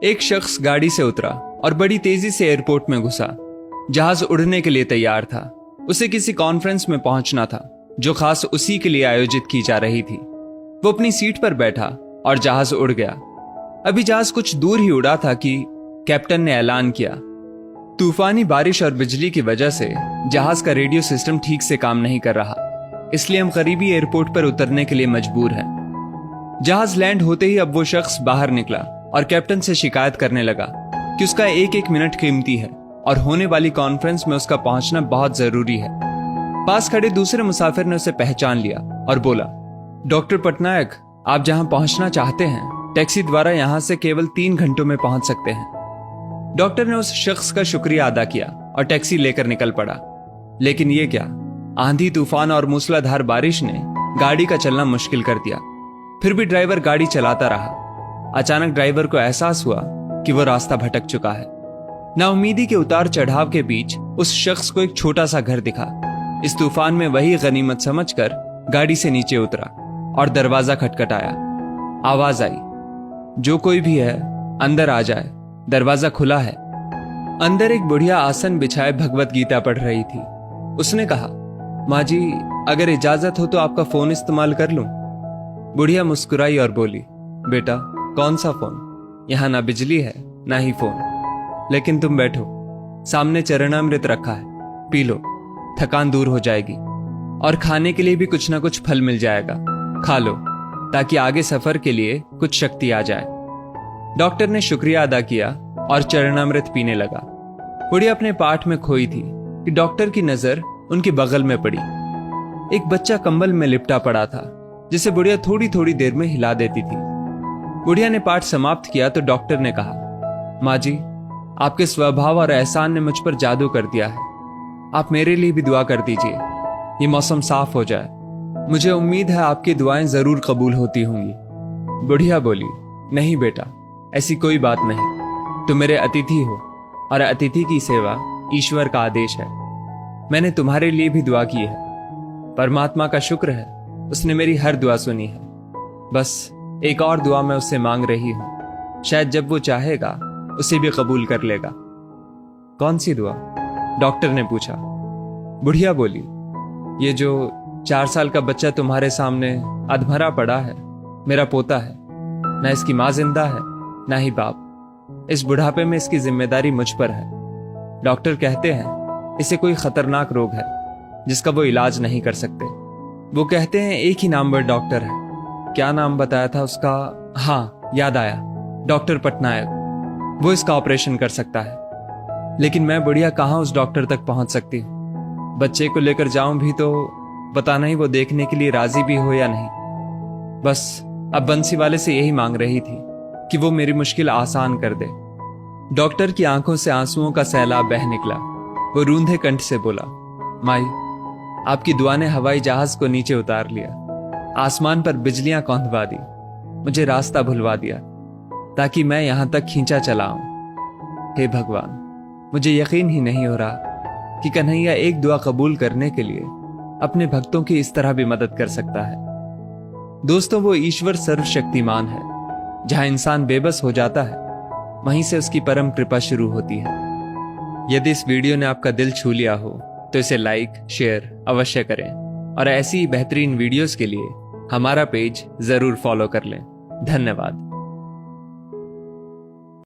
एक शख्स गाड़ी से उतरा और बड़ी तेजी से एयरपोर्ट में घुसा। जहाज उड़ने के लिए तैयार था। उसे किसी कॉन्फ्रेंस में पहुंचना था जो खास उसी के लिए आयोजित की जा रही थी। वो अपनी सीट पर बैठा और जहाज उड़ गया। अभी जहाज कुछ दूर ही उड़ा था कि कैप्टन ने ऐलान किया, तूफानी बारिश और बिजली की वजह से जहाज का रेडियो सिस्टम ठीक से काम नहीं कर रहा, इसलिए हम करीबी एयरपोर्ट पर उतरने के लिए मजबूर हैं। जहाज लैंड होते ही अब वो शख्स बाहर निकला और कैप्टन से शिकायत करने लगा कि उसका एक एक मिनट कीमती है और होने वाली कॉन्फ्रेंस में उसका पहुंचना बहुत जरूरी है। पास खड़े दूसरे मुसाफिर ने उसे पहचान लिया और बोला, डॉक्टर पटनायक, आप जहां पहुंचना चाहते हैं टैक्सी द्वारा यहां से केवल 3 घंटों में पहुंच सकते हैं। डॉक्टर ने उस शख्स का शुक्रिया अदा किया और टैक्सी लेकर निकल पड़ा। लेकिन ये क्या, आंधी तूफान और मूसलाधार बारिश ने गाड़ी का चलना मुश्किल कर दिया। फिर भी ड्राइवर गाड़ी चलाता रहा। अचानक ड्राइवर को एहसास हुआ कि वो रास्ता भटक चुका है। नाउमीदी के उतार चढ़ाव के बीच उस शख्स को एक छोटा सा घर दिखा। इस तूफान में वही गनीमत समझकर गाड़ी से नीचे उतरा और दरवाजा खटखटाया। आवाज आई, जो कोई भी है अंदर आ जाए, दरवाजा खुला है। अंदर एक बुढ़िया आसन बिछाए भगवत गीता पढ़ रही थी। उसने कहा, माँ जी, अगर इजाजत हो तो आपका फोन इस्तेमाल कर लूं। बुढ़िया मुस्कुराई और बोली, बेटा, कौन सा फोन? यहां ना बिजली है ना ही फोन। लेकिन तुम बैठो, सामने चरणामृत रखा है, पी लो, थकान दूर हो जाएगी और खाने के लिए भी कुछ ना कुछ फल मिल जाएगा, खा लो ताकि आगे सफर के लिए कुछ शक्ति आ जाए। डॉक्टर ने शुक्रिया अदा किया और चरणामृत पीने लगा। बुढ़िया अपने पाठ में खोई थी कि डॉक्टर की नजर उनके बगल में पड़ी। एक बच्चा कंबल में लिपटा पड़ा था जिसे बुढ़िया थोड़ी थोड़ी देर में हिला देती थी। बुढ़िया ने पाठ समाप्त किया तो डॉक्टर ने कहा, माँ जी, आपके स्वभाव और एहसान ने मुझ पर जादू कर दिया है। आप मेरे लिए भी दुआ कर दीजिए, ये मौसम साफ हो जाए। मुझे उम्मीद है आपकी दुआएं जरूर कबूल होती होंगी। बुढ़िया बोली, नहीं बेटा, ऐसी कोई बात नहीं। तुम मेरे अतिथि हो और अतिथि की सेवा ईश्वर का आदेश है। मैंने तुम्हारे लिए भी दुआ की है। परमात्मा का शुक्र है, उसने मेरी हर दुआ सुनी है। बस एक और दुआ मैं उससे मांग रही हूं, शायद जब वो चाहेगा उसे भी कबूल कर लेगा। कौन सी दुआ? डॉक्टर ने पूछा। बुढ़िया बोली, ये जो 4 साल का बच्चा तुम्हारे सामने अधमरा पड़ा है, मेरा पोता है। ना इसकी माँ जिंदा है ना ही बाप। इस बुढ़ापे में इसकी जिम्मेदारी मुझ पर है। डॉक्टर कहते हैं इसे कोई खतरनाक रोग है जिसका वो इलाज नहीं कर सकते। वो कहते हैं एक ही नामवर डॉक्टर है। क्या नाम बताया था उसका? हाँ, याद आया, डॉक्टर पटनायक। वो इसका ऑपरेशन कर सकता है। लेकिन मैं बुढ़िया कहाँ उस डॉक्टर तक पहुंच सकती हूँ? बच्चे को लेकर जाऊं भी तो पता नहीं वो देखने के लिए राजी भी हो या नहीं। बस अब बंसी वाले से यही मांग रही थी कि वो मेरी मुश्किल आसान कर दे। डॉक्टर की आंखों से आंसुओं का सैलाब बह निकला। वो रूंधे कंठ से बोला, माई, आपकी दुआ ने हवाई जहाज को नीचे उतार लिया, आसमान पर बिजलियां कौंधवा दी, मुझे रास्ता भुलवा दिया ताकि मैं यहां तक खींचा चला आऊं। हे भगवान, मुझे यकीन ही नहीं हो रहा कि कन्हैया एक दुआ कबूल करने के लिए अपने भक्तों की इस तरह भी मदद कर सकता है। दोस्तों, वो ईश्वर सर्वशक्तिमान है। जहां इंसान बेबस हो जाता है वहीं से उसकी परम कृपा शुरू होती है। यदि इस वीडियो ने आपका दिल छू लिया हो तो इसे लाइक शेयर अवश्य करें और ऐसी ही बेहतरीन वीडियोस के लिए हमारा पेज जरूर फॉलो कर लें। धन्यवाद।